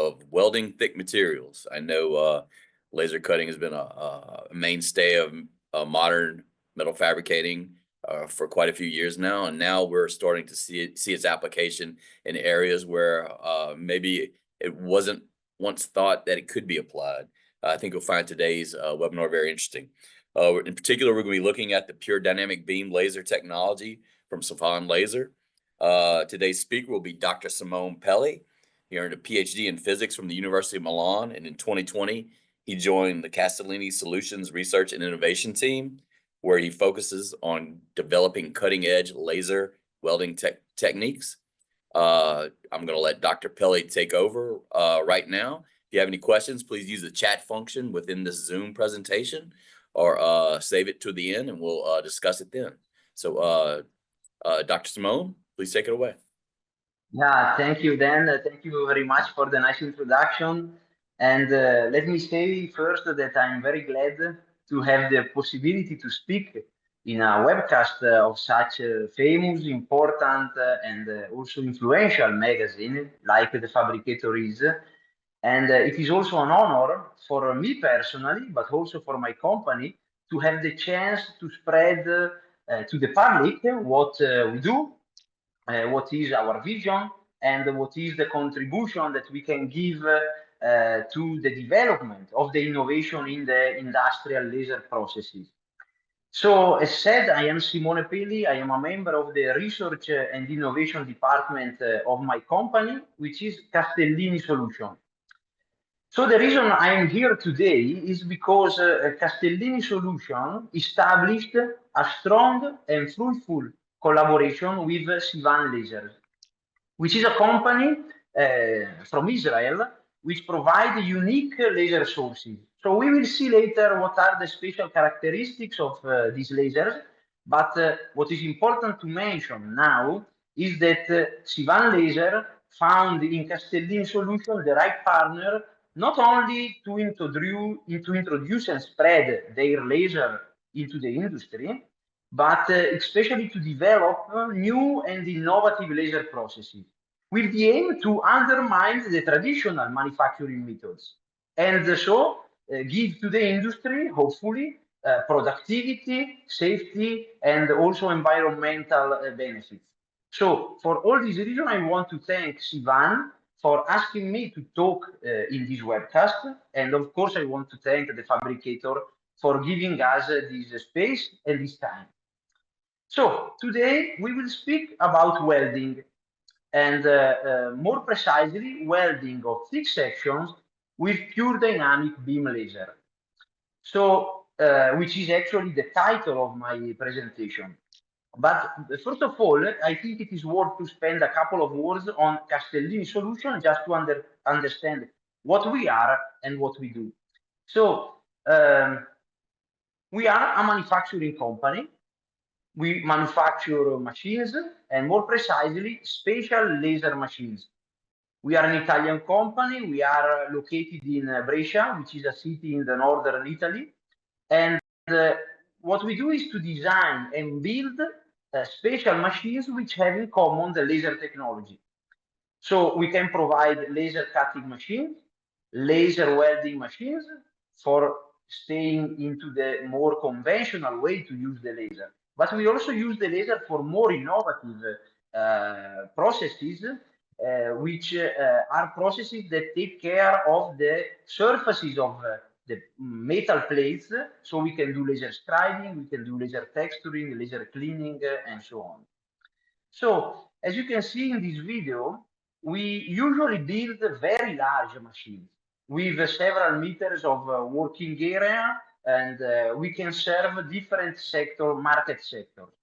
of welding thick materials. I know laser cutting has been a mainstay of modern metal fabricating for quite a few years now, and now we're starting to see its application in areas where maybe it wasn't once thought that it could be applied. I think you'll find today's webinar very interesting. In particular, we're going to be looking at the pure dynamic beam laser technology from Civan Laser. Today's speaker will be Dr. Simone Peli. He earned a PhD in physics from the University of Milan, and in 2020, he joined the Castellini Solutions Research and Innovation Team, where he focuses on developing cutting-edge laser welding techniques. I'm going to let Dr. Peli take over right now. If you have any questions, please use the chat function within this Zoom presentation, or save it to the end and we'll discuss it then. So Dr. Simone, please take it away. Yeah, thank you, Dan. Thank you very much for the nice introduction. And let me say first that I'm very glad to have the possibility to speak in a webcast of such a famous, important, and also influential magazine like The Fabricator is. And it is also an honor for me personally, but also for my company, to have the chance to spread to the public what we do, what is our vision, and what is the contribution that we can give to the development of the innovation in the industrial laser processes. So, as said, I am Simone Peli. I am a member of the Research and Innovation Department of my company, which is Castellini Solution. So the reason I am here today is because Castellini Solution established a strong and fruitful collaboration with Civan Laser, which is a company from Israel which provides unique laser sources. So we will see later what are the special characteristics of these lasers, but what is important to mention now is that Civan Laser found in Castellini Solution the right partner not only to introduce and spread their laser into the industry, but especially to develop new and innovative laser processes with the aim to undermine the traditional manufacturing methods and so give to the industry, hopefully, productivity, safety, and also environmental benefits. So for all these reasons, I want to thank Civan for asking me to talk in this webcast. And of course, I want to thank the Fabricator for giving us this space and this time. So today we will speak about welding, and more precisely, welding of thick sections with pure dynamic beam laser. So, which is actually the title of my presentation. But first of all, I think it is worth to spend a couple of words on Castellini Solution just to understand what we are and what we do. So, we are a manufacturing company. We manufacture machines, and more precisely, special laser machines. We are an Italian company. We are located in Brescia, which is a city in the northern Italy. And what we do is to design and build special machines which have in common the laser technology. So we can provide laser cutting machines, laser welding machines for staying into the more conventional way to use the laser. But we also use the laser for more innovative processes, which are processes that take care of the surfaces of the metal plates. So we can do laser scribing, we can do laser texturing, laser cleaning, and so on. So as you can see in this video, we usually build very large machines with several meters of working area, and we can serve different market sectors.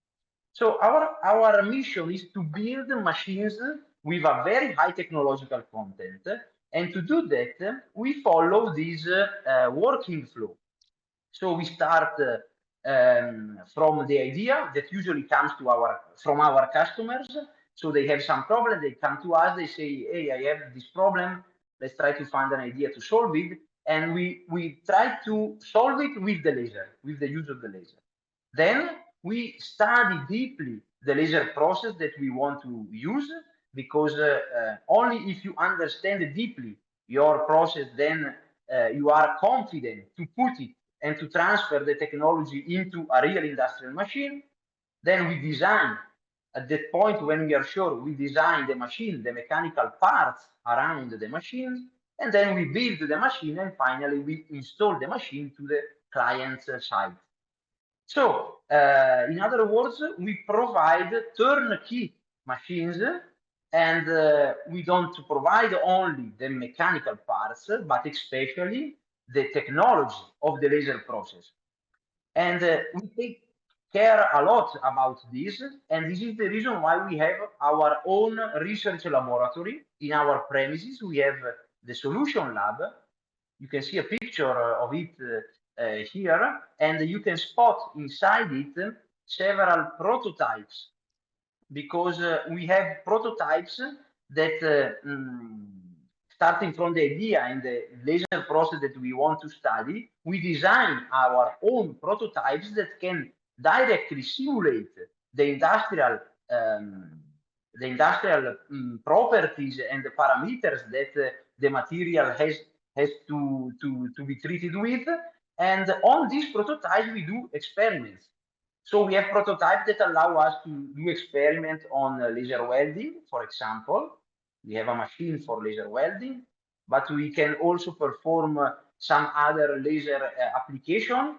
So our mission is to build machines with a very high technological content, and to do that, we follow this working flow. So we start from the idea that usually comes from our customers. So they have some problem, they come to us, they say, hey, I have this problem, let's try to find an idea to solve it. And we try to solve it with the laser, with the use of the laser. Then we study deeply the laser process that we want to use, because only if you understand deeply your process, then you are confident to put it and to transfer the technology into a real industrial machine. Then we design, at that point when we are sure, we design the machine, the mechanical parts around the machine, and then we build the machine, and finally we install the machine to the client's site. So, in other words, we provide turnkey machines, and we don't provide only the mechanical parts, but especially the technology of the laser process. And we take care a lot about this, and this is the reason why we have our own research laboratory in our premises. We have the Solution Lab. You can see a picture of it here, and you can spot inside it several prototypes, because we have prototypes that starting from the idea and the laser process that we want to study, we design our own prototypes that can directly simulate the industrial properties and the parameters that the material has to be treated with. And on these prototypes, we do experiments. So we have prototypes that allow us to do experiment on laser welding, for example. We have a machine for laser welding, but we can also perform some other laser application.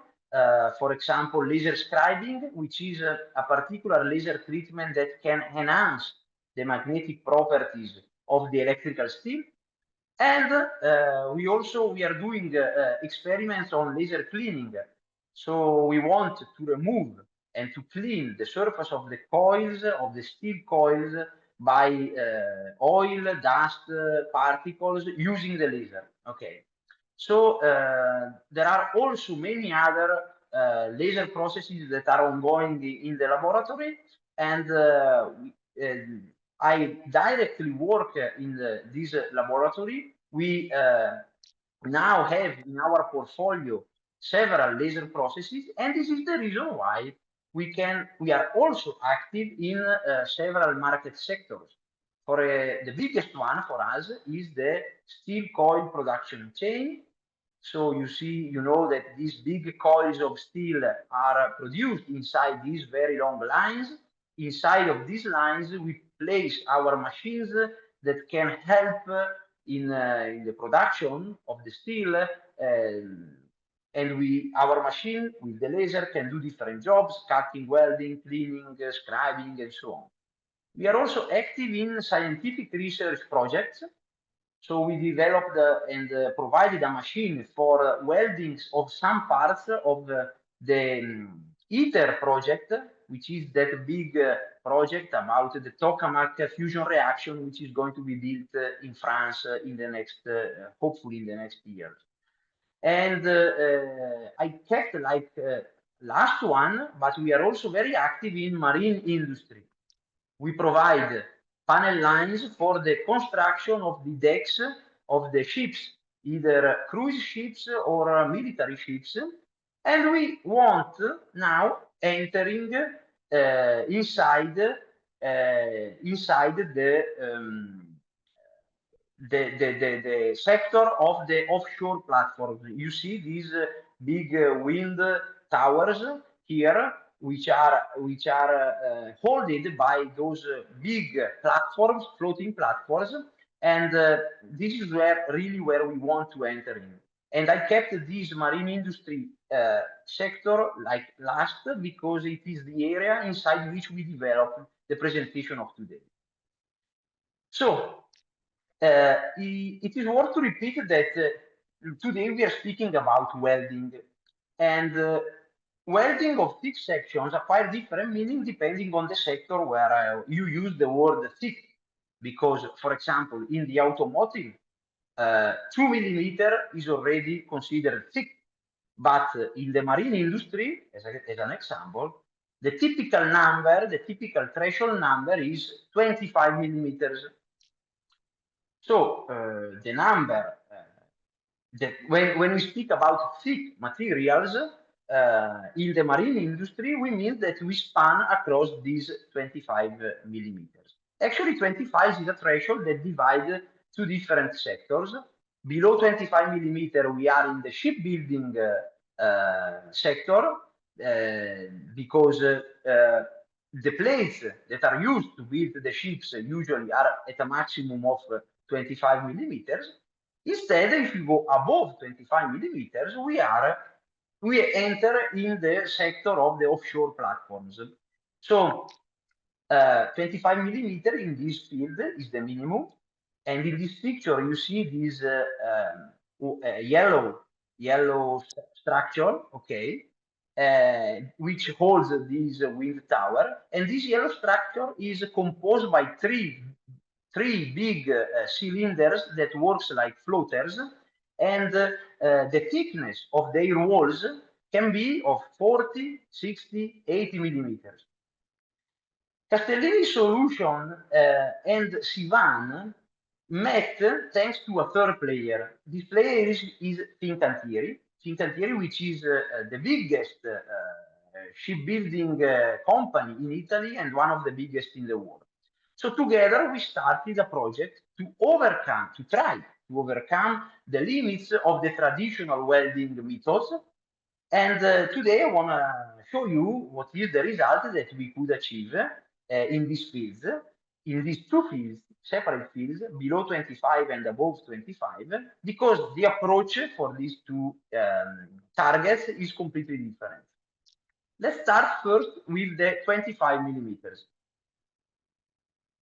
For example, laser scribing, which is a particular laser treatment that can enhance the magnetic properties of the electrical steel. And we are doing experiments on laser cleaning. So we want to remove and to clean the surface of the coils, of the steel coils, by oil, dust, particles using the laser. Okay. So there are also many other laser processes that are ongoing in the laboratory, and I directly work in this laboratory. We now have in our portfolio several laser processes, and this is the reason why we are also active in several market sectors. For the biggest one for us is the steel coil production chain. So you know that these big coils of steel are produced inside these very long lines. Inside of these lines, we place our machines that can help in the production of the steel. And our machine with the laser can do different jobs: cutting, welding, cleaning, scribing, and so on. We are also active in scientific research projects. So we developed and provided a machine for welding of some parts of the ITER project, which is that big project about the tokamak fusion reaction, which is going to be built in France in the next, hopefully in the next years. And I kept like last one, but we are also very active in marine industry. We provide panel lines for the construction of the decks of the ships, either cruise ships or military ships. And we want now entering inside the sector of the offshore platforms. You see these big wind towers here, which are holded by those big platforms, floating platforms, and this is really where we want to enter in. And I kept this marine industry sector like last, because it is the area inside which we develop the presentation of today. So it is worth to repeat that today we are speaking about welding, and welding of thick sections acquire different meaning depending on the sector where you use the word thick. Because, for example, in the automotive, 2 millimeter is already considered thick, but in the marine industry, as an example, the typical number, the typical threshold number is 25 millimeters. So the number that when we speak about thick materials in the marine industry, we mean that we span across these 25 millimeters. Actually, 25 is a threshold that divides two different sectors, Below 25 millimeter, we are in the shipbuilding sector because the plates that are used to build the ships usually are at a maximum of 25 millimeters. Instead, if you go above 25 millimeters, we enter in the sector of the offshore platforms. So 25 millimeter in this field is the minimum. And in this picture, you see this yellow structure, okay, which holds this wind tower. And this yellow structure is composed by three big cylinders that works like floaters, and the thickness of their walls can be of 40, 60, 80 millimeters. Castellini Solution and Civan met thanks to a third player. This player is Fincantieri, which is the biggest shipbuilding company in Italy and one of the biggest in the world. So together we started a project to try to overcome the limits of the traditional welding methods. And today I want to show you what is the result that we could achieve in these fields, in these two fields, separate fields, below 25 and above 25, because the approach for these two targets is completely different. Let's start first with the 25 millimeters.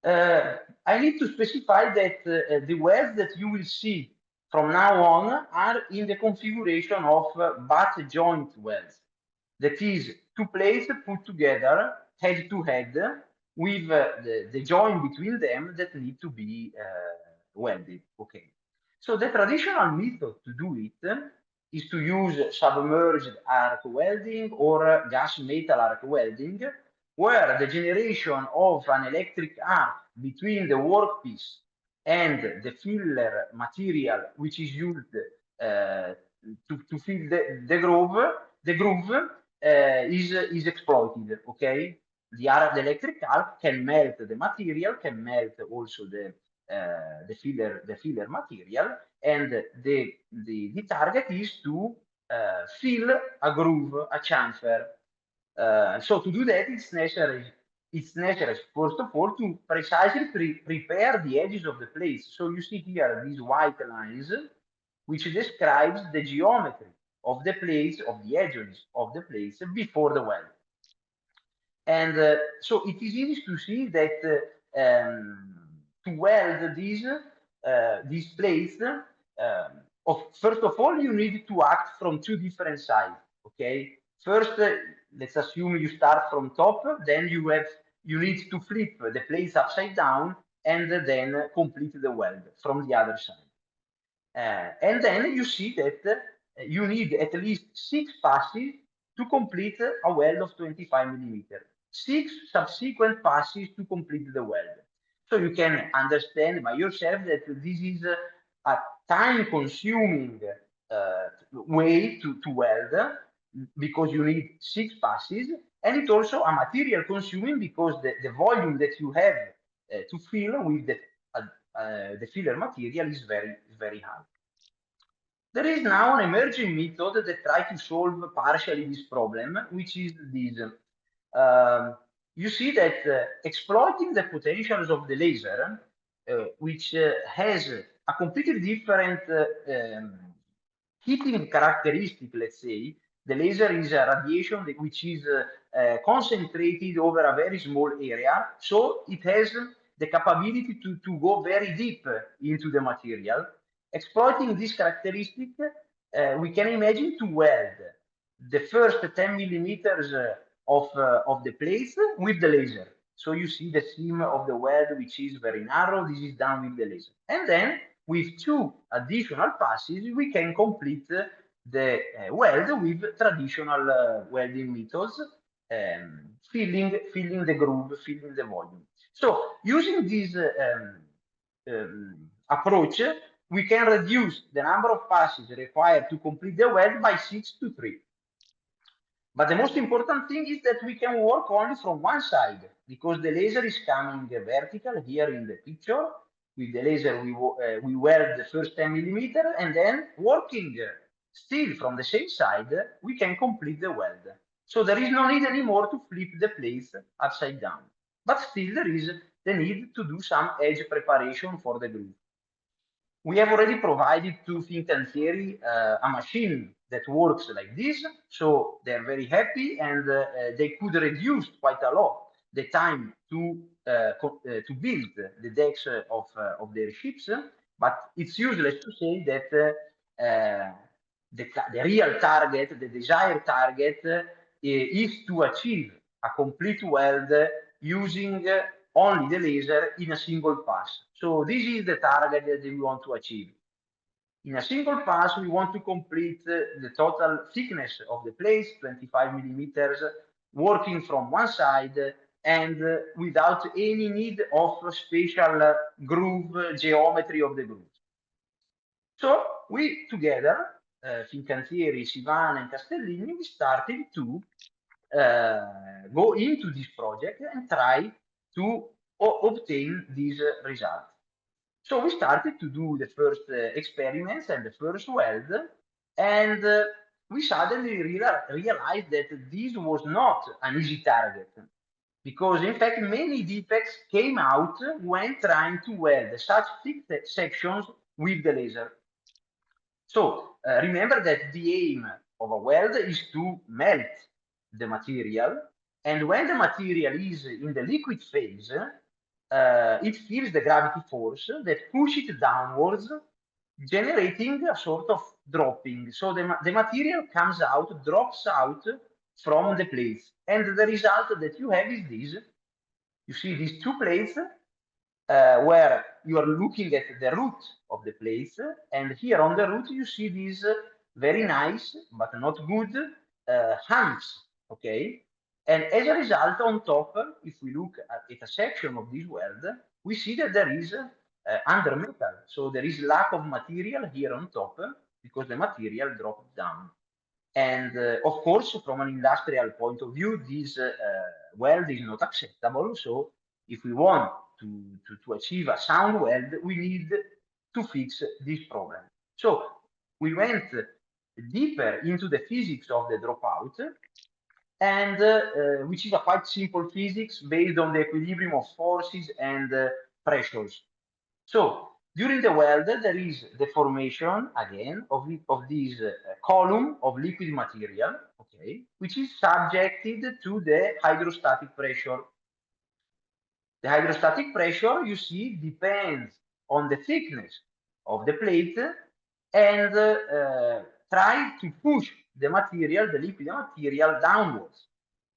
I need to specify that the welds that you will see from now on are in the configuration of butt joint welds. That is, two plates put together head to head with the joint between them that need to be welded. Okay. So the traditional method to do it is to use submerged arc welding or gas metal arc welding, where the generation of an electric arc between the workpiece and the filler material, which is used to fill the groove, is exploited. Okay, the electric arc can melt the material, can melt also the filler material, and the target is to fill a groove, a chamfer. So to do that, it's necessary first of all to precisely prepare the edges of the plates. So you see here these white lines, which describes the geometry of the plates, of the edges of the plates before the weld. And so it is easy to see that to weld these plates, first of all, you need to act from two different sides. Okay, first, let's assume you start from top, then you need to flip the plates upside down and then complete the weld from the other side. And then you see that you need at least 6 passes to complete a weld of 25 millimeters. 6 subsequent passes to complete the weld. So you can understand by yourself that this is a time-consuming way to weld, because you need 6 passes, and it's also a material-consuming because the volume that you have to fill with the filler material is very high. There is now an emerging method that tries to solve partially this problem, which is this. You see that exploiting the potentials of the laser, which has a completely different heating characteristic, let's say. The laser is a radiation which is concentrated over a very small area, so it has the capability to go very deep into the material. Exploiting this characteristic, we can imagine to weld the first 10 millimeters of the plates with the laser. So you see the seam of the weld, which is very narrow. This is done with the laser. And then with 2 additional passes, we can complete the weld with traditional welding methods, filling the groove, filling the volume. So using this approach, we can reduce the number of passes required to complete the weld by 6 to 3. But the most important thing is that we can work only from one side, because the laser is coming vertical here in the picture, with the laser, we weld the first 10 millimeter, and then working still from the same side, we can complete the weld. So there is no need anymore to flip the plates upside down. But still there is the need to do some edge preparation for the groove. We have already provided to Fincantieri a machine that works like this, so they're very happy, and they could reduce quite a lot the time to build the decks of their ships. But it's useless to say that the real target, the desired target, is to achieve a complete weld using only the laser in a single pass. So this is the target that we want to achieve. In a single pass, we want to complete the total thickness of the plates, 25 millimeters, working from one side and without any need of special groove geometry of the groove. So we together, Fincantieri, Civan, and Castellini, we started to go into this project and try to obtain these results. So we started to do the first experiments and the first weld, and we suddenly realized that this was not an easy target, because in fact many defects came out when trying to weld such thick sections with the laser. So remember that the aim of a weld is to melt the material, and when the material is in the liquid phase, it feels the gravity force that pushes it downwards, generating a sort of dropping. So the material comes out, drops out from the plates, and the result that you have is this. You see these two plates where you are looking at the root of the plates, and here on the root you see these very nice but not good humps, okay? And as a result, on top, if we look at a section of this weld, we see that there is under metal. So there is lack of material here on top because the material dropped down. And of course, from an industrial point of view, this weld is not acceptable. So if we want to achieve a sound weld, we need to fix this problem. So we went deeper into the physics of the dropout, and which is a quite simple physics based on the equilibrium of forces and pressures. So during the weld, there is the formation again of this column of liquid material, okay, which is subjected to the hydrostatic pressure. The hydrostatic pressure, you see, depends on the thickness of the plate and try to push the material, the liquid material, downwards.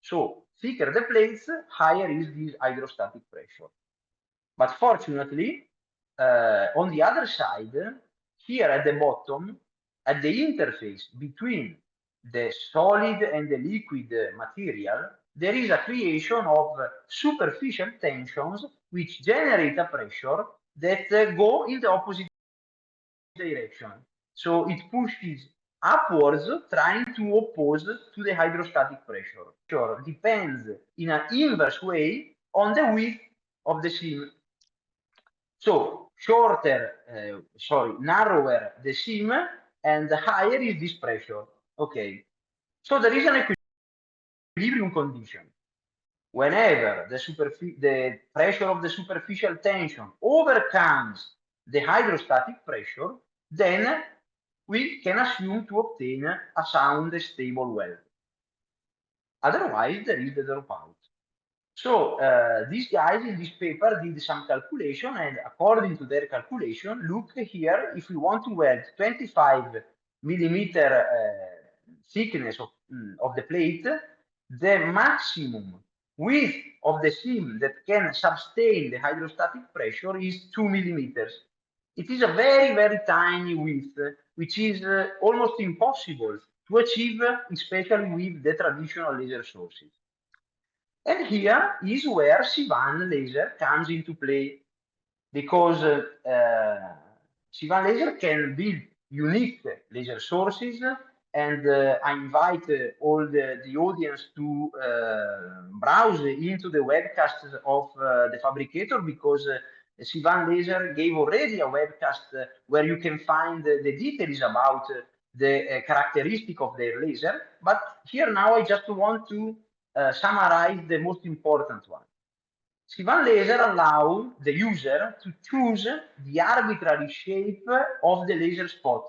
So thicker the plates, higher is this hydrostatic pressure. But fortunately, on the other side, here at the bottom, at the interface between the solid and the liquid material, there is a creation of superficial tensions which generate a pressure that go in the opposite direction. So it pushes upwards, trying to oppose to the hydrostatic pressure. Pressure depends in an inverse way on the width of the seam. So narrower the seam and higher is this pressure. Okay. So there is an equilibrium condition. Whenever the pressure of the superficial tension overcomes the hydrostatic pressure, then we can assume to obtain a sound, stable weld. Otherwise, there is the dropout. So these guys in this paper did some calculation, and according to their calculation, look here, if we want to weld 25 millimeter thickness of the plate, the maximum width of the seam that can sustain the hydrostatic pressure is 2 millimeters. It is a very, very tiny width, which is almost impossible to achieve, especially with the traditional laser sources. And here is where Civan laser comes into play, because Civan laser can build unique laser sources, and I invite all the audience to browse into the webcasts of the fabricator, because Civan Laser gave already a webcast where you can find the details about the characteristic of their laser. But here now I just want to summarize the most important one. Civan Laser allows the user to choose the arbitrary shape of the laser spot.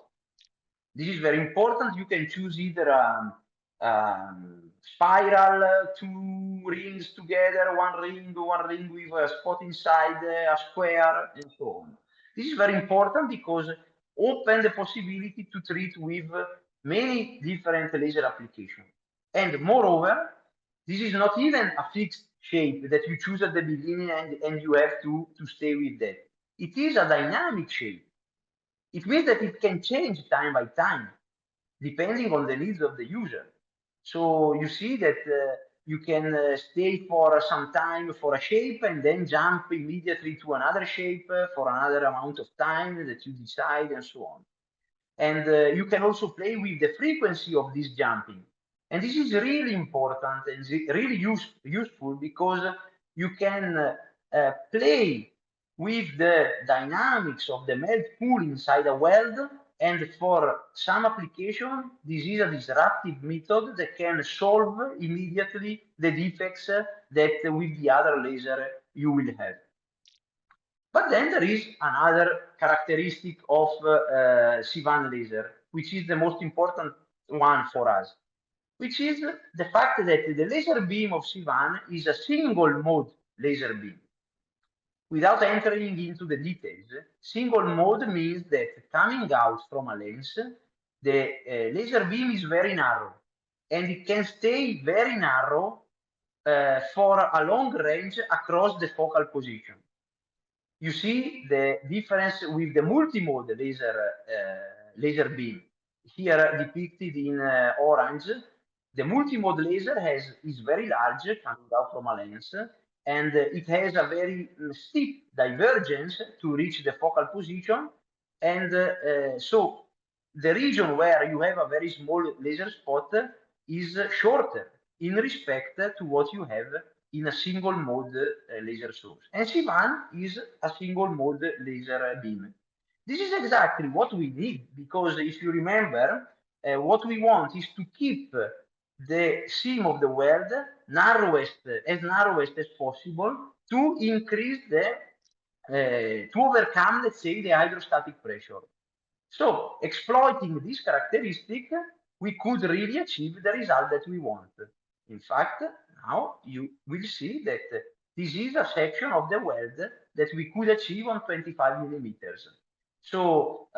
This is very important. You can choose either spiral, two rings together, one ring with a spot inside, a square, and so on. This is very important because open the possibility to treat with many different laser applications. And moreover, this is not even a fixed shape that you choose at the beginning and you have to stay with that. It is a dynamic shape. It means that it can change time by time, depending on the needs of the user. So you see that you can stay for some time for a shape and then jump immediately to another shape for another amount of time that you decide and so on. And you can also play with the frequency of this jumping. And this is really important and really useful because you can play with the dynamics of the melt pool inside a weld. And for some application, this is a disruptive method that can solve immediately the defects that with the other laser you will have. But then there is another characteristic of Civan laser, which is the most important one for us, which is the fact that the laser beam of Civan is a single mode laser beam. Without entering into the details, single mode means that coming out from a lens, the laser beam is very narrow and it can stay very narrow for a long range across the focal position. You see the difference with the multi-mode laser beam here depicted in orange. The multi-mode laser is very large coming out from a lens, and it has a very steep divergence to reach the focal position. And so the region where you have a very small laser spot is shorter in respect to what you have in a single mode laser source. And Civan is a single mode laser beam. This is exactly what we need, because if you remember, what we want is to keep the seam of the weld as narrowest as possible to increase to overcome, let's say, the hydrostatic pressure. So exploiting this characteristic, we could really achieve the result that we want. In fact, now you will see that this is a section of the weld that we could achieve on 25 millimeters. So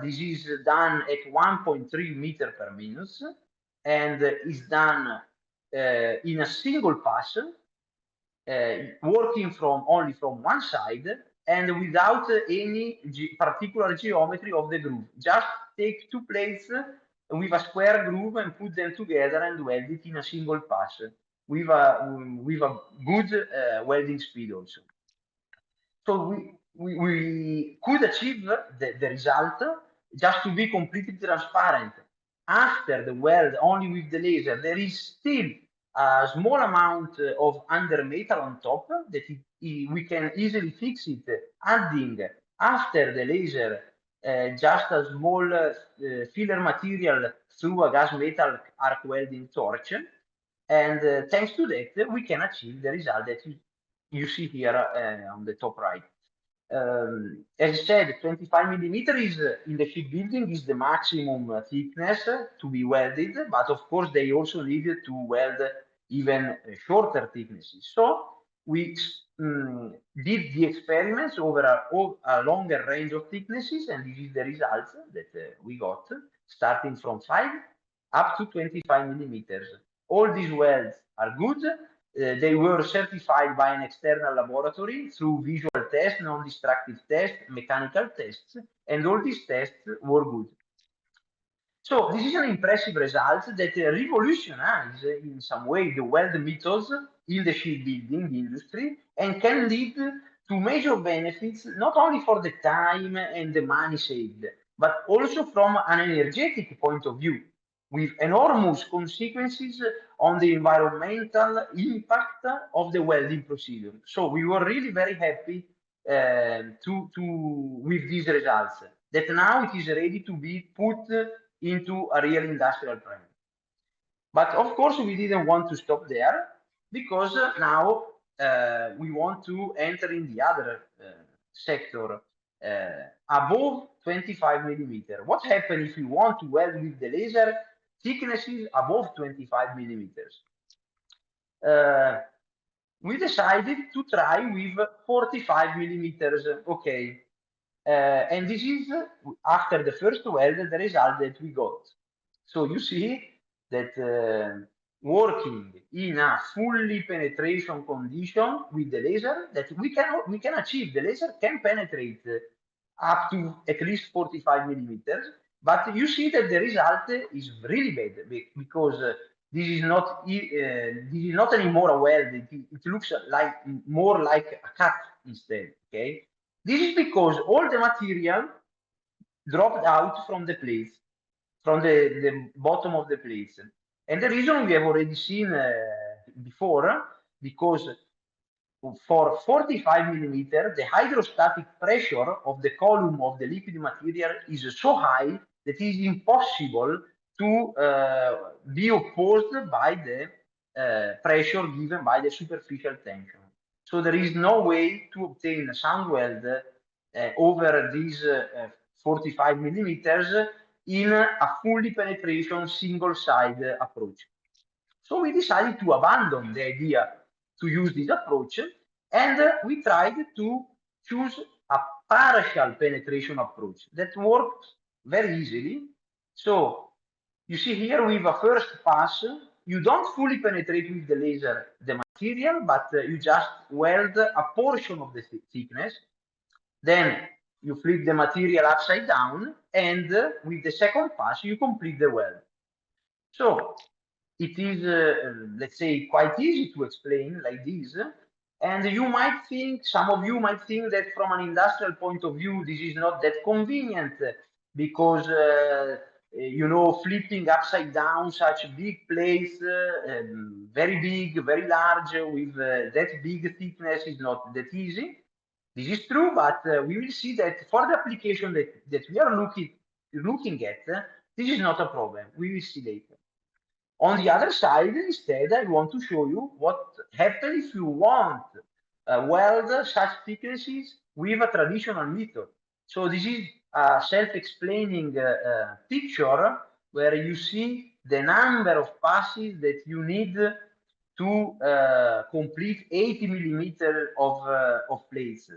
this is done at 1.3 meter per minute and is done in a single pass, working only from one side and without any particular geometry of the groove. Just take two plates with a square groove and put them together and weld it in a single pass with a good welding speed also. So we could achieve the result. Just to be completely transparent, after the weld only with the laser, there is still a small amount of under metal on top that we can easily fix it, adding after the laser just a small filler material through a gas metal arc welding torch. And thanks to that, we can achieve the result that you see here on the top right. As I said, 25 millimeter is in the shipbuilding is the maximum thickness to be welded, but of course they also needed to weld even shorter thicknesses. So we did the experiments over a longer range of thicknesses, and this is the results that we got, starting from 5 up to 25 millimeters. All these welds are good. They were certified by an external laboratory through visual tests, non-destructive tests, mechanical tests, and all these tests were good. So this is an impressive result that revolutionizes in some way the weld methods in the shipbuilding industry and can lead to major benefits, not only for the time and the money saved, but also from an energetic point of view, with enormous consequences on the environmental impact of the welding procedure. So we were really very happy with these results, that now it is ready to be put into a real industrial premise. But of course, we didn't want to stop there, because now we want to enter in the other sector above 25 millimeter. What happens if you want to weld with the laser thicknesses above 25 millimeters? We decided to try with 45 millimeters. Okay. And this is, after the first weld, the result that we got. So you see that working in a fully penetration condition with the laser, that we can achieve, the laser can penetrate up to at least 45 millimeters, but you see that the result is really bad, because this is not anymore a weld. It looks like more like a cut instead. Okay, this is because all the material dropped out from the plates, from the bottom of the plates. And the reason we have already seen before, because for 45 millimeter, the hydrostatic pressure of the column of the liquid material is so high that it is impossible to be opposed by the pressure given by the superficial tension. So there is no way to obtain a sound weld over these 45 millimeters in a fully penetration single side approach. So we decided to abandon the idea to use this approach, and we tried to choose a partial penetration approach that works very easily. So you see here with a first pass, you don't fully penetrate with the laser the material, but you just weld a portion of the thickness. Then you flip the material upside down, and with the second pass, you complete the weld. So it is, let's say, quite easy to explain like this. And you might think, some of you might think that from an industrial point of view, this is not that convenient, because, you know, flipping upside down such big plates, very big, very large, with that big thickness is not that easy. This is true, but we will see that for the application that we are looking at, this is not a problem. We will see later. On the other side, instead, I want to show you what happens if you want weld such thicknesses with a traditional method. So this is a self-explaining picture where you see the number of passes that you need to complete 80 millimeters of plates.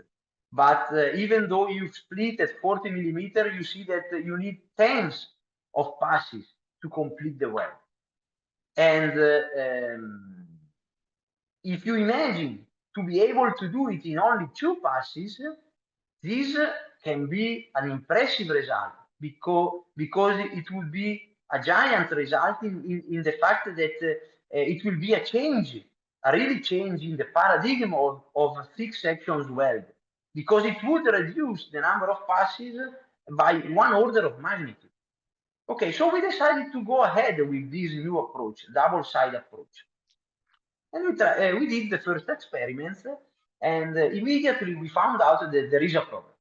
But even though you split at 40 millimeters, you see that you need tens of passes to complete the weld. And if you imagine to be able to do it in only 2 passes, this can be an impressive result, because it will be a giant result in the fact that it will be a change, a really change in the paradigm of thick sections weld, because it would reduce the number of passes by 1 order of magnitude. Okay, so we decided to go ahead with this new approach, double side approach. And we did the first experiments, and immediately we found out that there is a problem.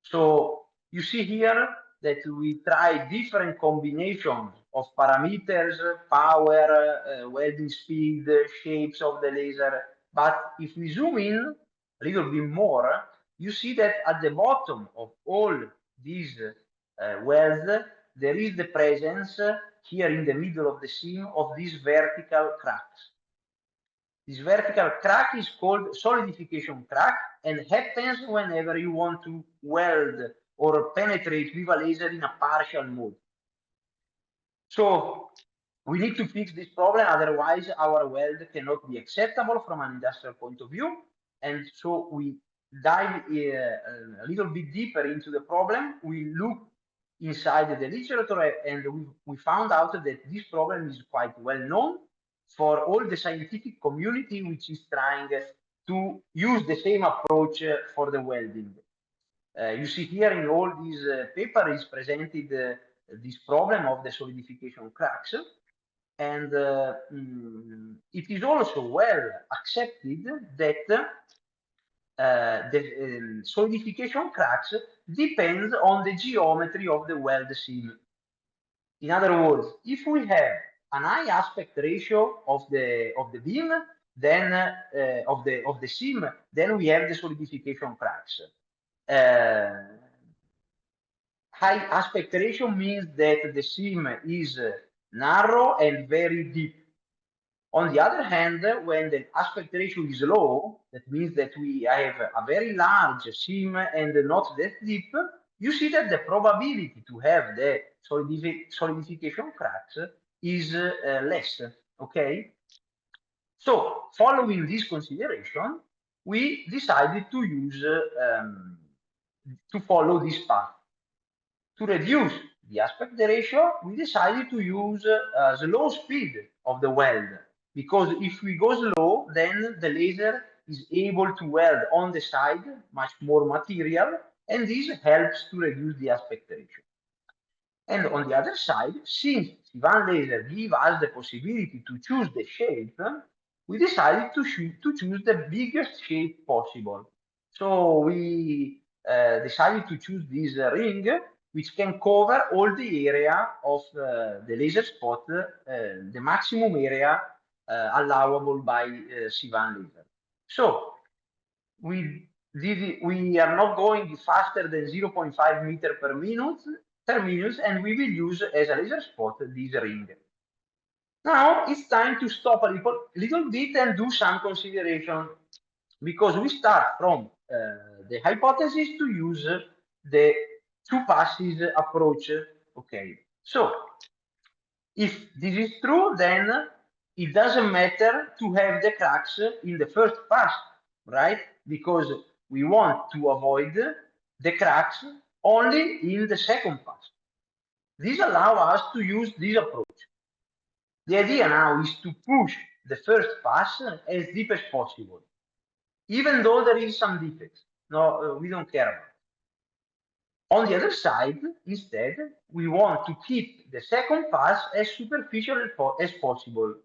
So you see here that we tried different combinations of parameters, power, welding speed, shapes of the laser. But if we zoom in a little bit more, you see that at the bottom of all these welds, there is the presence here in the middle of the seam of these vertical cracks. This vertical crack is called solidification crack, and happens whenever you want to weld or penetrate with a laser in a partial mode. So we need to fix this problem, otherwise our weld cannot be acceptable from an industrial point of view. And so we dive a little bit deeper into the problem. We look inside the literature, and we found out that this problem is quite well known for all the scientific community, which is trying to use the same approach for the welding. You see here in all these papers is presented this problem of the solidification cracks, and it is also well accepted that the solidification cracks depends on the geometry of the weld seam. In other words, if we have an high aspect ratio of the beam, then of the seam, then we have the solidification cracks. High aspect ratio means that the seam is narrow and very deep. On the other hand, when the aspect ratio is low, that means that we have a very large seam and not that deep, you see that the probability to have the solidification cracks is less, okay? So, following this consideration, we decided to use, to follow this path. To reduce the aspect ratio, we decided to use slow speed of the weld, because if we go slow, then the laser is able to weld on the side much more material, and this helps to reduce the aspect ratio. And on the other side, since Civan laser give us the possibility to choose the shape, we decided to choose the biggest shape possible. So we decided to choose this ring, which can cover all the area of the laser spot, the maximum area allowable by Civan laser. So we are not going faster than 0.5 meter per minute, and we will use as a laser spot this ring. Now it's time to stop a little bit and do some consideration, because we start from the hypothesis to use the two passes approach. Okay, so if this is true, then it doesn't matter to have the cracks in the first pass, right? Because we want to avoid the cracks only in the second pass. This allows us to use this approach. The idea now is to push the first pass as deep as possible, even though there is some defects. No, we don't care about. On the other side, instead, we want to keep the second pass as superficial as possible.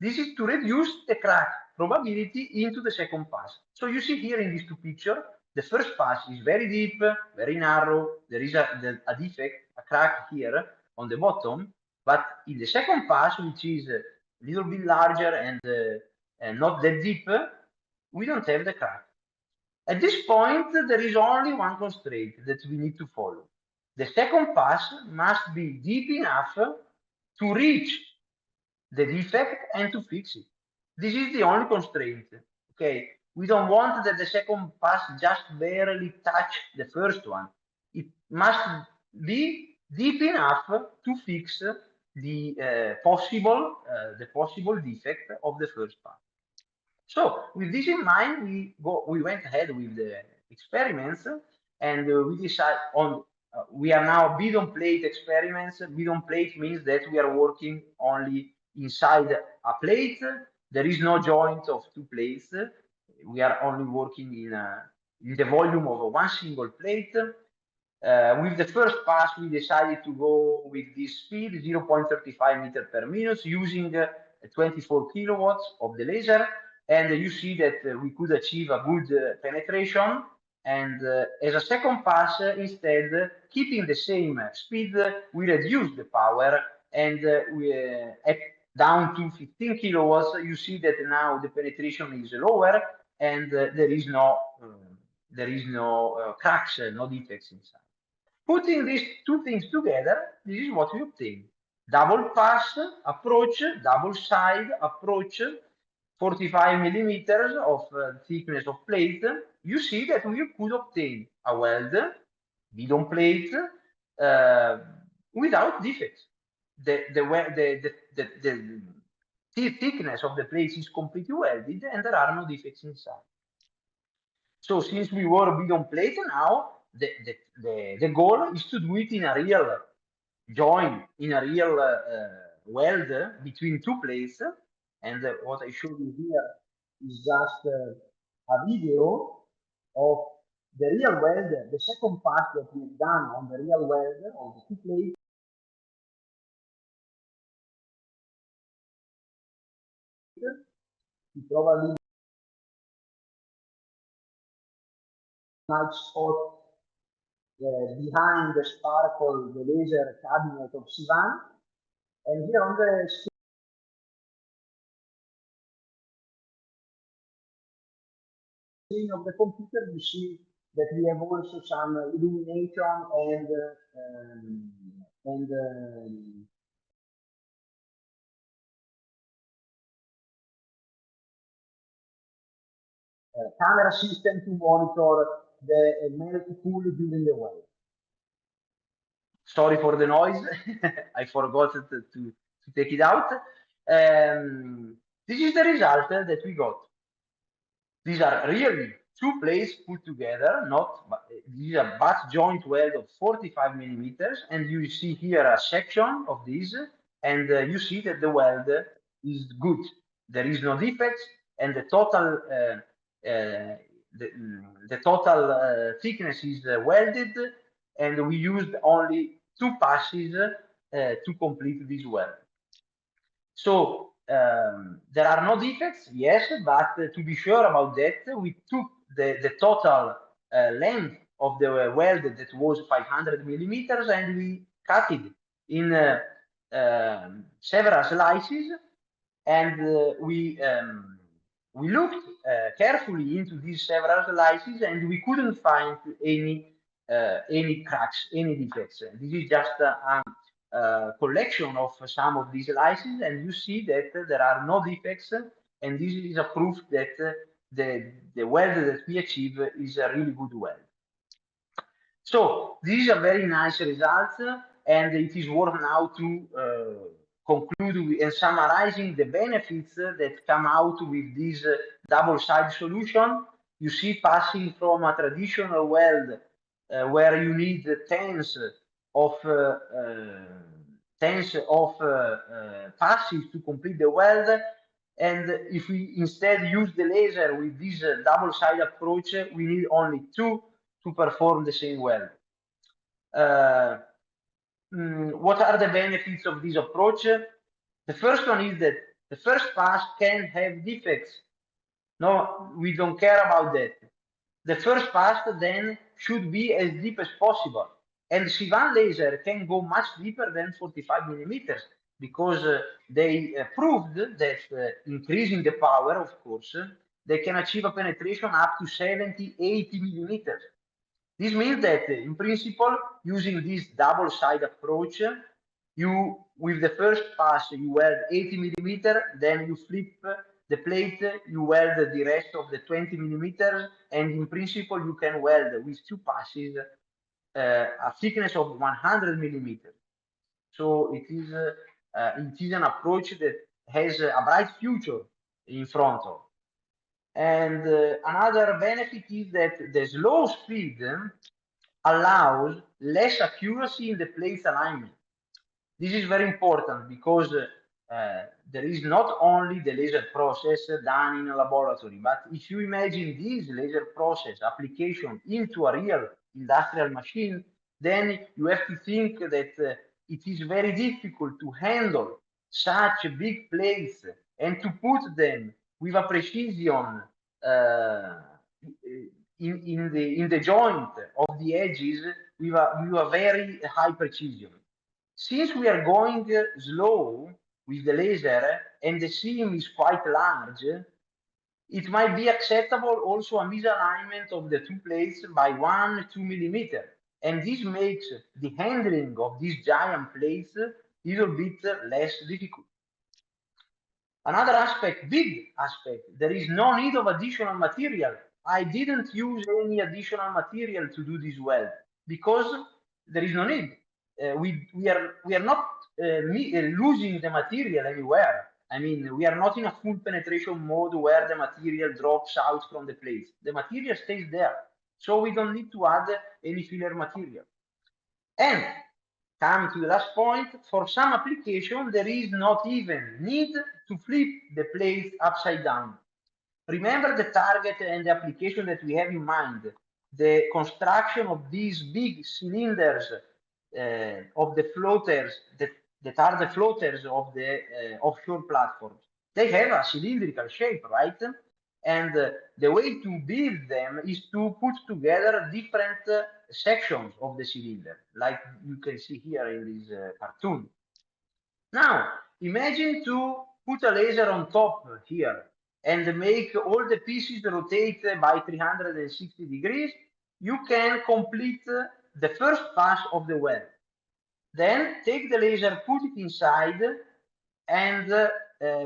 This is to reduce the crack probability into the second pass. So you see here in these two pictures, the first pass is very deep, very narrow. There is a defect, a crack here on the bottom. But in the second pass, which is a little bit larger and not that deep, we don't have the crack. At this point, there is only one constraint that we need to follow. The second pass must be deep enough to reach the defect and to fix it. This is the only constraint. Okay, we don't want that the second pass just barely touch the first one. It must be deep enough to fix the possible defect of the first pass. So with this in mind, we went ahead with the experiments, and we decided on. We are now bidon plate experiments. Bidon plate means that we are working only inside a plate. There is no joint of two plates. We are only working in the volume of one single plate. With the first pass, we decided to go with this speed, 0.35 meter per minute, using 24 kilowatts of the laser. And you see that we could achieve a good penetration. And as a second pass, instead, keeping the same speed, we reduce the power, and down to 15 kilowatts. You see that now the penetration is lower, and there is no cracks, no defects inside. Putting these two things together, this is what we obtain. Double pass approach, double side approach, 45 millimeters of thickness of plate. You see that we could obtain a weld, bidon plate, without defects. The thickness of the plate is completely welded, and there are no defects inside. So since we were bidon plate now, the goal is to do it in a real join, in a real weld between two plates. And what I showed you here is just a video of the real weld, the second part that we've done on the real weld of the two plates. Probably nice spot behind the sparkle, the laser cabinet of Civan. And here on the screen of the computer, you see that we have also some illumination and camera system to monitor the melt pool during the weld. Sorry for the noise. I forgot to take it out. This is the result that we got. These are really two plates put together, not these are butt joint weld of 45 millimeters, and you see here a section of these, and you see that the weld is good. There is no defects, and the total thickness is welded, and we used only 2 passes to complete this weld. So there are no defects, yes, but to be sure about that, we took the total length of the weld that was 500 millimeters, and we cut it in several slices, and we looked carefully into these several slices, and we couldn't find any cracks, any defects. This is just a collection of some of these slices, and you see that there are no defects, and this is a proof that the weld that we achieve is a really good weld. So this is a very nice result, and it is worth now to conclude and summarizing the benefits that come out with this double-side solution. You see, passing from a traditional weld where you need tens of passes to complete the weld, and if we instead use the laser with this double-side approach, we need only 2 to perform the same weld. What are the benefits of this approach? The first one is that the first pass can have defects. No, we don't care about that. The first pass then should be as deep as possible. And Civan laser can go much deeper than 45 millimeters because they proved that increasing the power, of course, they can achieve a penetration up to 70, 80 millimeters. This means that in principle, using this double-side approach, you, with the first pass, you weld 80 millimeter, then you flip the plate, you weld the rest of the 20 millimeters, and in principle, you can weld with 2 passes a thickness of 100 millimeters. So it is an approach that has a bright future in front of. And another benefit is that the slow speed allows less accuracy in the plate alignment. This is very important because there is not only the laser process done in a laboratory, but if you imagine this laser process application into a real industrial machine, then you have to think that it is very difficult to handle such big plates and to put them with a precision in the joint of the edges with a very high precision. Since we are going slow with the laser and the seam is quite large, it might be acceptable also a misalignment of the 2 plates by 1-2 millimeters. And this makes the handling of these giant plates a little bit less difficult. Another aspect, big aspect, there is no need of additional material. I didn't use any additional material to do this weld because there is no need. We are not losing the material anywhere. I mean, we are not in a full penetration mode where the material drops out from the plates. The material stays there. So we don't need to add any filler material. And come to the last point, for some application, there is not even need to flip the plates upside down. Remember the target and the application that we have in mind, the construction of these big cylinders of the floaters that are the floaters of the offshore platforms. They have a cylindrical shape, right? And the way to build them is to put together different sections of the cylinder, like you can see here in this cartoon. Now, imagine to put a laser on top here and make all the pieces rotate by 360 degrees. You can complete the first pass of the weld. Then take the laser, put it inside, and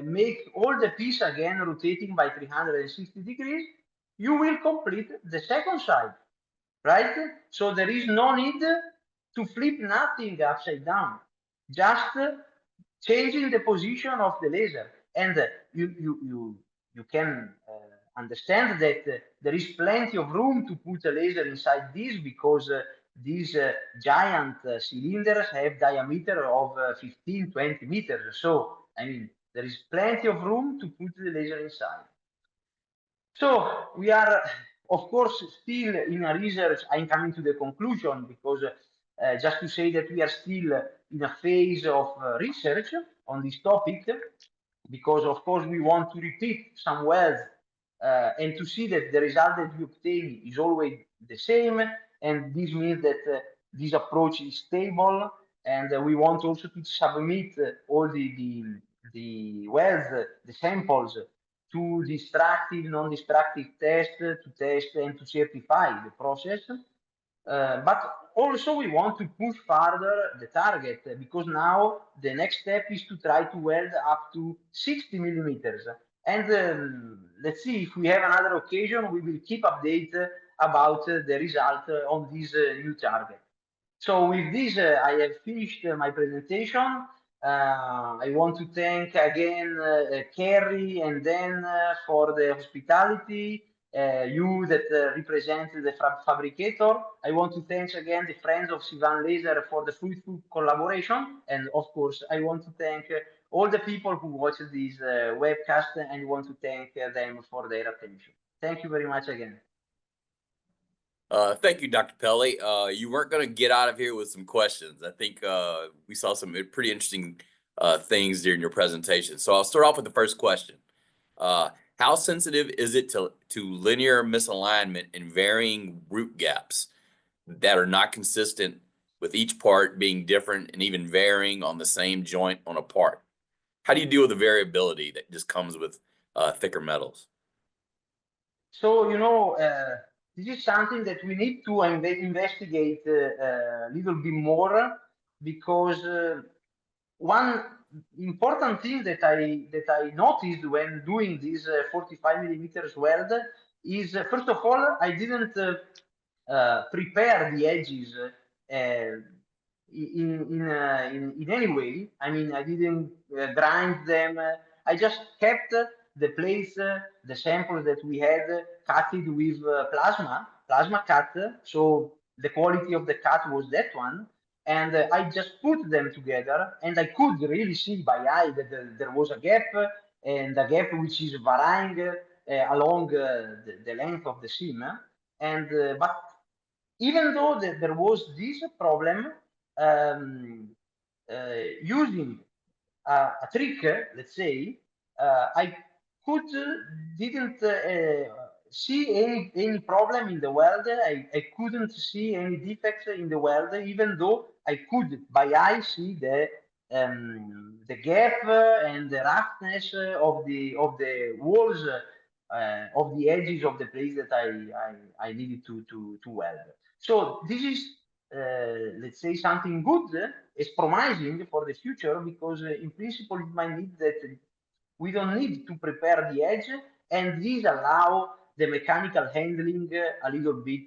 make all the piece again rotating by 360 degrees. You will complete the second side, right? So there is no need to flip nothing upside down, just changing the position of the laser. And you can understand that there is plenty of room to put a laser inside this, because these giant cylinders have diameter of 15, 20 meters. So, I mean, there is plenty of room to put the laser inside. So we are, of course, still in a research. I'm coming to the conclusion, because just to say that we are still in a phase of research on this topic, because of course we want to repeat some welds and to see that the result that we obtain is always the same. And this means that this approach is stable. And we want also to submit all the welds, the samples, to destructive, non-destructive test, to test and to certify the process. But also we want to push further the target, because now the next step is to try to weld up to 60 millimeters. And let's see, if we have another occasion, we will keep update about the result on this new target. So with this, I have finished my presentation. I want to thank again Kerry and Dan for the hospitality, you that represent the fabricator. I want to thank again the friends of Civan Laser for the fruitful collaboration. And of course, I want to thank all the people who watched this webcast, and want to thank them for their attention. Thank you very much again. Thank you, Dr. Peli. You weren't going to get out of here with some questions. I think we saw some pretty interesting things during your presentation. So I'll start off with the first question. How sensitive is it to linear misalignment and varying root gaps that are not consistent, with each part being different and even varying on the same joint on a part? How do you deal with the variability that just comes with thicker metals? So, you know, this is something that we need to investigate a little bit more, because one important thing that I noticed when doing this 45 millimeters weld is, first of all, I didn't prepare the edges in any way. I mean, I didn't grind them. I just kept the place, the samples that we had, cut it with plasma cut. So the quality of the cut was that one. And I just put them together, and I could really see by eye that there was a gap, and a gap which is varying along the length of the seam. And but even though there was this problem, using a trick, let's say, I didn't see any problem in the weld. I couldn't see any defects in the weld, even though I could by eye see the gap and the roughness of the walls, of the edges of the place that I needed to weld. So this is, let's say, something good. It's promising for the future, because in principle it might need that we don't need to prepare the edge, and this allow the mechanical handling a little bit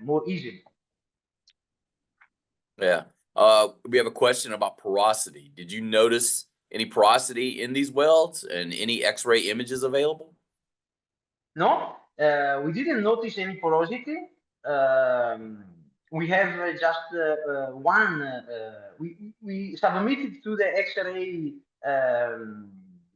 more easily. Yeah. We have a question about porosity. Did you notice any porosity in these welds and any X-ray images available? No, we didn't notice any porosity. We have just one. We submitted to the X-ray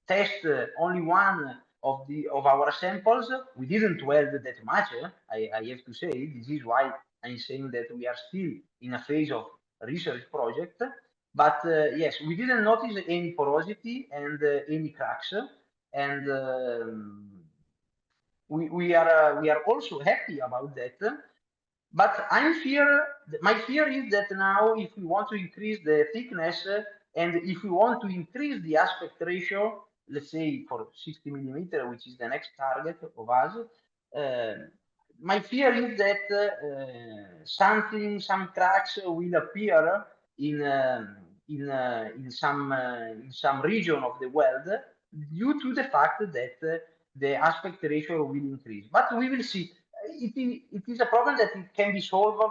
test only one of our samples. We didn't weld that much. I have to say. This is why I'm saying that we are still in a phase of research project. But yes, we didn't notice any porosity and any cracks. And we are also happy about that. But my fear is that now if we want to increase the thickness and if we want to increase the aspect ratio, let's say for 60 millimeter, which is the next target of us, uh, my fear is that some cracks will appear in some region of the weld due to the fact that the aspect ratio will increase. But we will see. It is a problem that it can be solved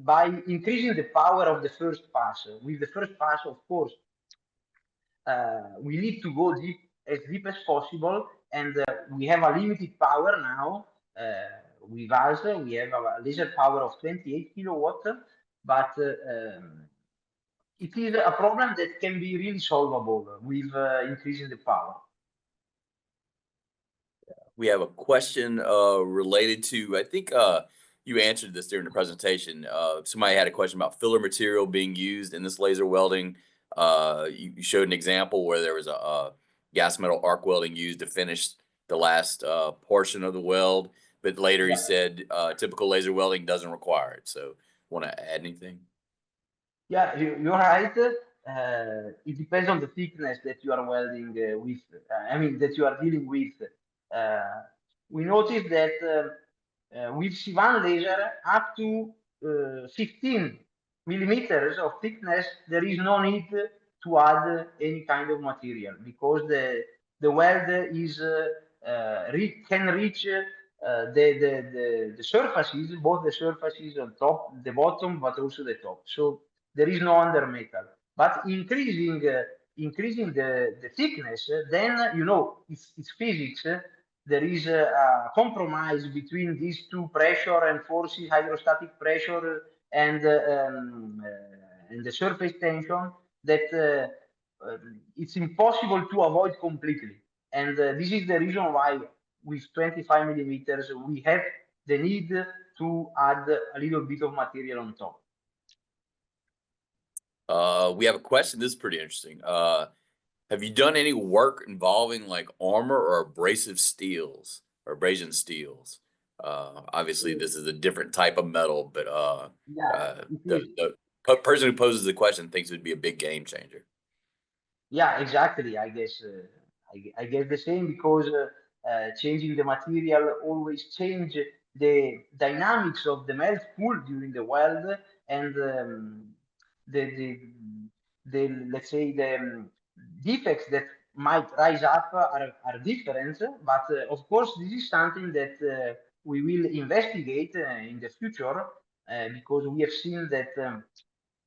by increasing the power of the first pass. With the first pass, of course, we need to go deep as possible, and we have a limited power now. With us, we have a laser power of 28 kilowatt, but it is a problem that can be really solvable with increasing the power. We have a question related to, I think you answered this during the presentation. Somebody had a question about filler material being used in this laser welding. You showed an example where there was a gas metal arc welding used to finish the last portion of the weld, but later you said typical laser welding doesn't require it. So want to add anything? Yeah, you're right. It depends on the thickness that you are welding with. I mean, that you are dealing with. We noticed that with Civan laser, up to 15 millimeters of thickness, there is no need to add any kind of material because the weld is can reach the surfaces, both the surfaces on top, the bottom, but also the top. So there is no under metal. But increasing the thickness, then you know it's physics. There is a compromise between these two pressure and forces, hydrostatic pressure and the surface tension that it's impossible to avoid completely. And this is the reason why with 25 millimeters we have the need to add a little bit of material on top. We have a question. This is pretty interesting. Have you done any work involving like armor or abrasive steels or abrasion steels? Obviously, this is a different type of metal, but Yeah, the person who poses the question thinks it would be a big game changer. yeah, exactly. I guess I guess the same because changing the material always change the dynamics of the melt pool during the weld and the, the the let's say the defects that might rise up are different. But of course, this is something that we will investigate in the future because we have seen that.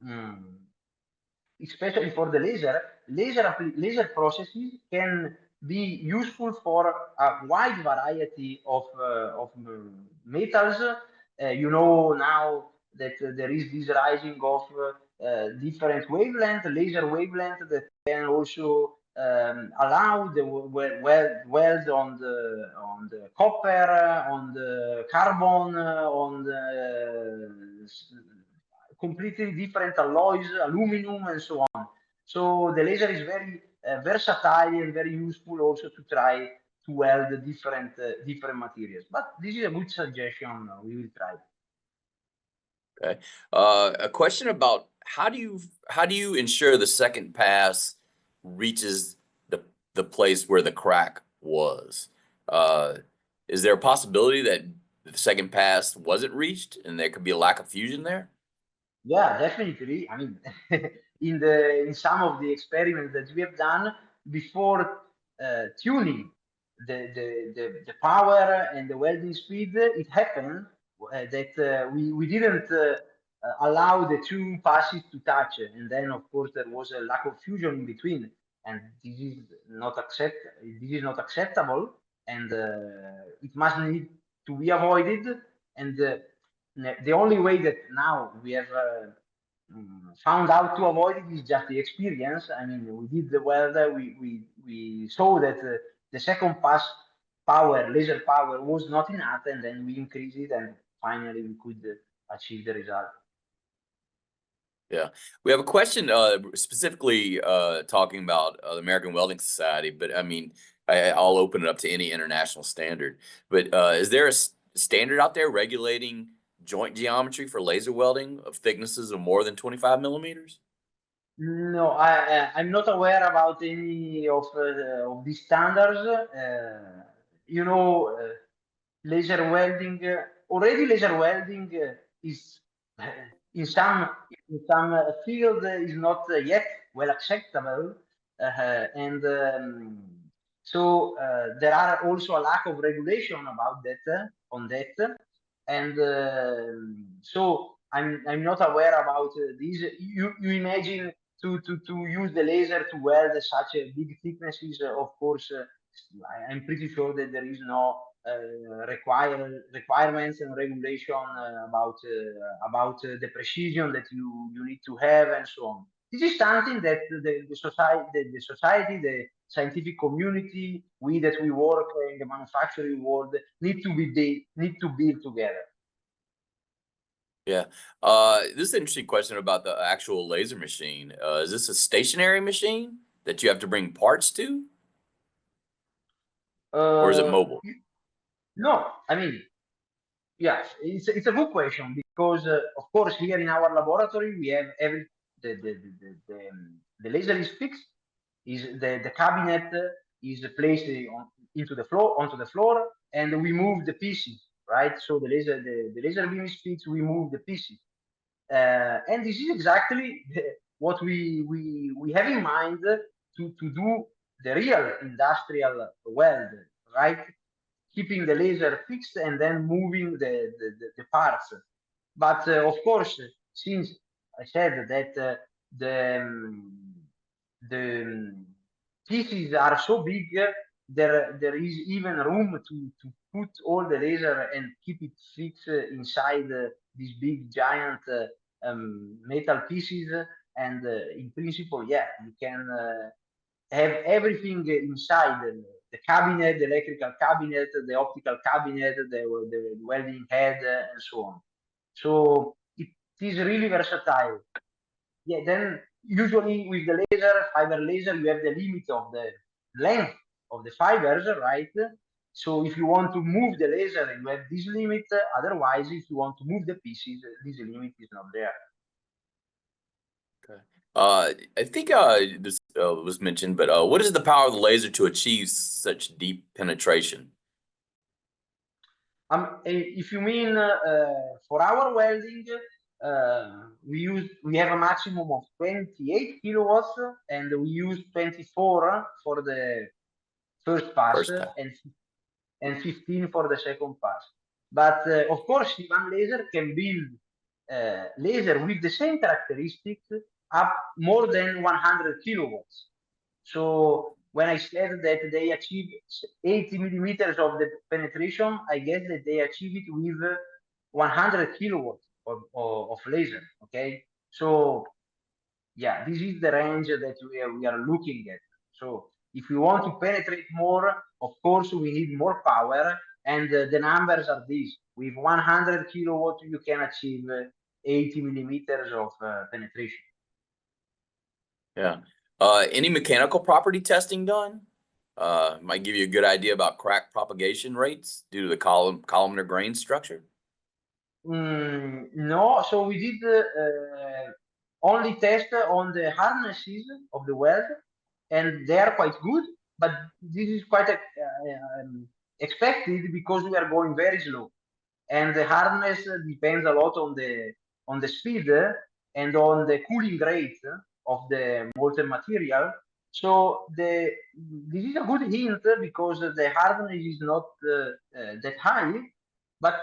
Mm, Especially for the laser processes can be useful for a wide variety of metals. You know now that there is this rising of different wavelength, laser wavelength that can also allow the weld on the copper, on the carbon, on the completely different alloys, aluminum, and so on. So the laser is very versatile and very useful also to try to weld different materials. But this is a good suggestion. We will try. Okay. A question about how do you ensure the second pass reaches the place where the crack was? Is there a possibility that the second pass wasn't reached and there could be a lack of fusion there? Yeah, definitely. I mean, in some of the experiments that we have done before tuning the power and the welding speed, it happened that we didn't allow the two passes to touch, and then of course there was a lack of fusion in between, and this is not acceptable, and it must need to be avoided, and the only way that now we have found out to avoid it is just the experience. I mean, we did the weld, we saw that the second pass power, laser power, was not enough, and then we increased it, and finally we could achieve the result. Yeah, we have a question specifically talking about the American Welding Society, but I mean, I'll open it up to any international standard. But is there a standard out there regulating joint geometry for laser welding of thicknesses of more than 25 millimeters? No, I'm not aware about any of these standards. You know, laser welding already laser welding is in some field is not yet well acceptable, and so there are also a lack of regulation about that on that, and so I'm not aware about these. You imagine to use the laser to weld such a big thicknesses, of course, I'm pretty sure that there is no requirements and regulation about the precision that you need to have and so on. This is something that the society, the scientific community, we that we work in the manufacturing world need to build together. Yeah. This is an interesting question about the actual laser machine. Is this a stationary machine that you have to bring parts to, or is it mobile? No, I mean, yes, it's a good question because, of course, here in our laboratory we have the laser is fixed. Is the cabinet is placed onto the floor, and we move the pieces, right? So the laser beam is fixed. We move the pieces, and this is exactly what we have in mind to do the real industrial weld, right? Keeping the laser fixed and then moving the parts. But of course, since I said that the pieces are so big, there is even room to put all the laser and keep it fixed inside these big giant metal pieces. And in principle, yeah, you can have everything inside the cabinet, the electrical cabinet, the optical cabinet, the welding head, and so on. So it is really versatile. Yeah, then usually with the fiber laser, you have the limit of the length of the fibers, right? So if you want to move the laser, you have this limit. Otherwise, if you want to move the pieces, this limit is not there. Okay. I think this was mentioned, but what is the power of the laser to achieve such deep penetration? If you mean for our welding, we have a maximum of 28 kilowatts, and we use 24 for the first pass, and 15 for the second pass. But of course, Civan laser can build laser with the same characteristics up more than 100 kilowatts. So when I said that they achieve 80 millimeters of the penetration, I guess that they achieve it with 100 kilowatts of laser. Okay, so yeah, this is the range that we are looking at. So if we want to penetrate more, of course we need more power, and the numbers are these. With 100 kilowatt, you can achieve 80 millimeters of penetration. Yeah. Any mechanical property testing done? Might give you a good idea about crack propagation rates due to the columnar grain structure. No, so we did only test on the harnesses of the weld, and they are quite good. But this is quite expected because we are going very slow, and the harness depends a lot on the speed and on the cooling rate of the molten material. So this is a good hint because the hardness is not that high. But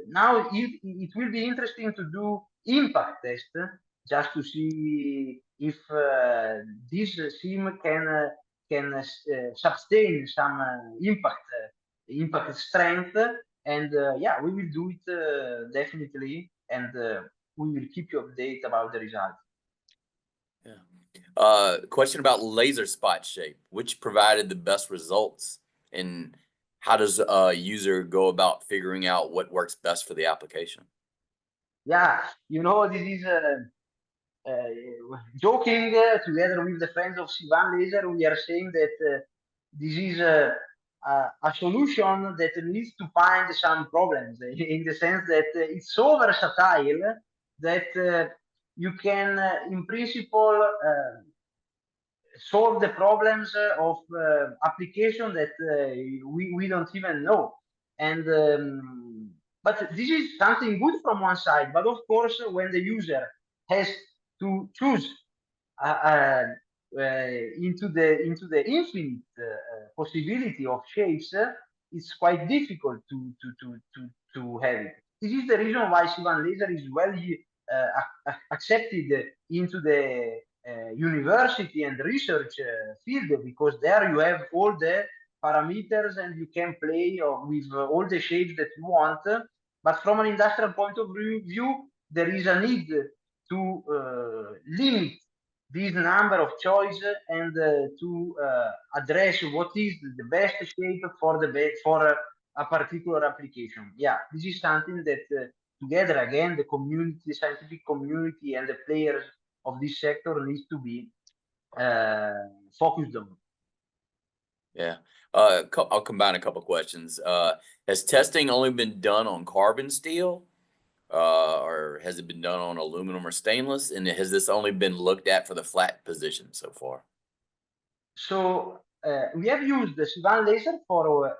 now it will be interesting to do impact test just to see if this sim can sustain some impact strength. And yeah, we will do it definitely, and we will keep you updated about the results. Yeah. Question about laser spot shape. Which provided the best results, and how does a user go about figuring out what works best for the application? Yeah, this is joking together with the friends of Civan Laser. We are saying that this is a solution that needs to find some problems in the sense that it's so versatile that you can, in principle, solve the problems of application that we don't even know. And but this is something good from one side, but of course when the user has to choose into the infinite possibility of shapes, it's quite difficult to have it. This is the reason why Civan laser is well accepted into the university and research field, because there you have all the parameters and you can play with all the shapes that you want. But from an industrial point of view, there is a need to limit this number of choices and to address what is the best shape for a particular application. Yeah, this is something that together again the community, the scientific community, and the players of this sector needs to be focused on. Yeah. I'll combine a couple questions. Has testing only been done on carbon steel? Or has it been done on aluminum or stainless? And has this only been looked at for the flat position so far? So we have used the Civan laser for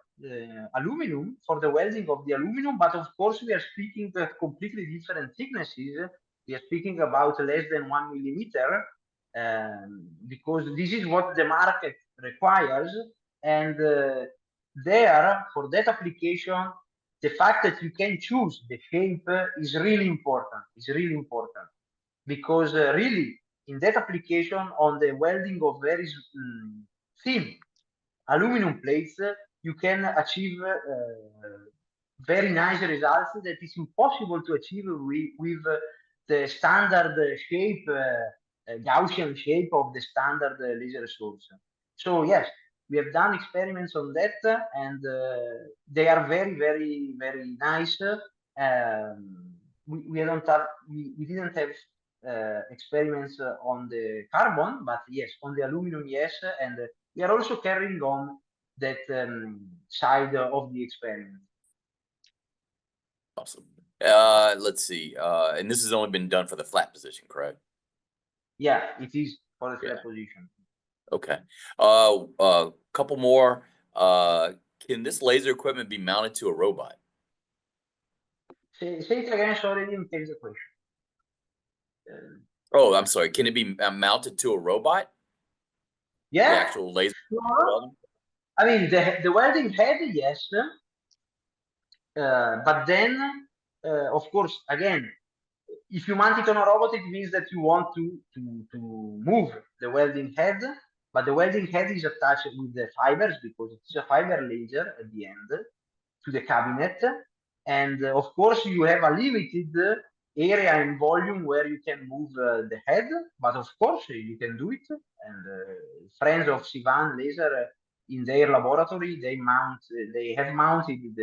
aluminum, for the welding of the aluminum, but of course we are speaking of completely different thicknesses. We are speaking about less than 1 millimeter, because this is what the market requires. And there, for that application, the fact that you can choose the shape is really important. It's really important because really in that application, on the welding of very thin aluminum plates, you can achieve very nice results that is impossible to achieve with the standard shape, Gaussian shape of the standard laser source. So yes, we have done experiments on that, and they are very, very, very nice. We didn't have experiments on the carbon, but yes, on the aluminum, yes, and we are also carrying on that side of the experiment. Awesome. Let's see. And this has only been done for the flat position, correct? Yeah, it is for the flat position. Okay. Couple more. Can this laser equipment be mounted to a robot? Say it again, sorry, I didn't catch the question. Oh, I'm sorry. Can it be mounted to a robot? Yeah. The actual laser welding? I mean, the welding head, yes. But then, of course, again, if you mount it on a robot, it means that you want to move the welding head, but the welding head is attached with the fibers because it's a fiber laser at the end to the cabinet. And of course, you have a limited area and volume where you can move the head, but of course, you can do it. And friends of Civan Laser in their laboratory, they have mounted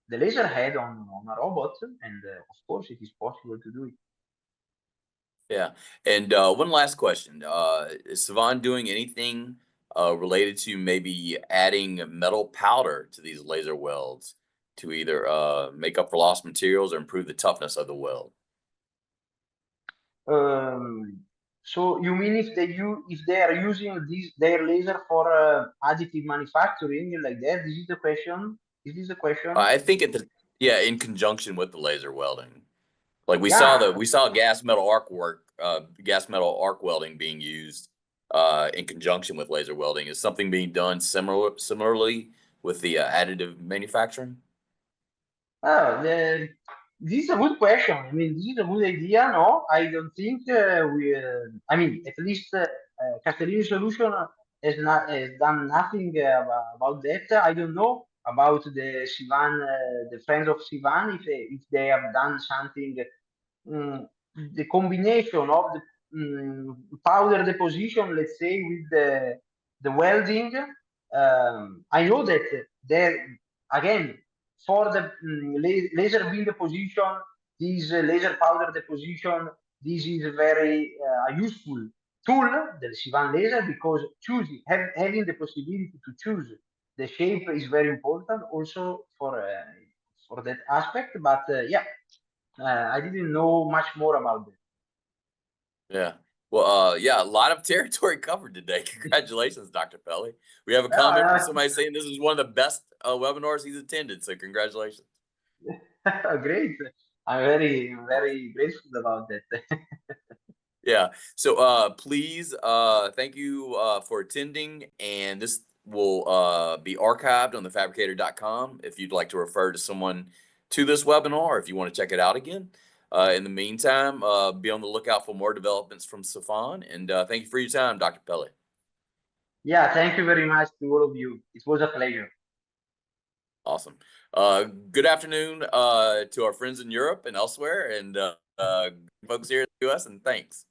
the laser head on a robot, and of course, it is possible to do it. Yeah. And one last question. Is Civan doing anything related to maybe adding metal powder to these laser welds to either make up for lost materials or improve the toughness of the weld? So you mean if they are using their laser for additive manufacturing like that? This is the question. Is this the question? I think in conjunction with the laser welding. Like we saw gas metal arc welding being used in conjunction with laser welding. Is something being done similarly with the additive manufacturing? Oh, this is a good question. I mean, this is a good idea. No, I don't think I mean, at least Castellini Solution has done nothing about that. I don't know about the Civan, the friends of Civan, if they have done something. The combination of the powder deposition, let's say, with the welding. I know that there again, for the laser beam deposition, this laser powder deposition, this is very useful tool, the Civan laser, because having the possibility to choose the shape is very important also for that aspect. But yeah, I didn't know much more about that. Yeah. Well, yeah, a lot of territory covered today. Congratulations, Dr. Peli. We have a comment from somebody saying this is one of the best webinars he's attended. So congratulations. Great. I'm very grateful about that. Yeah. So please thank you for attending, and this will be archived on thefabricator.com if you'd like to refer to someone to this webinar, or if you want to check it out again. In the meantime, be on the lookout for more developments from Civan, and thank you for your time, Dr. Peli. Yeah, thank you very much to all of you. It was a pleasure. Awesome. Good afternoon to our friends in Europe and elsewhere, and folks here in the US, and thanks.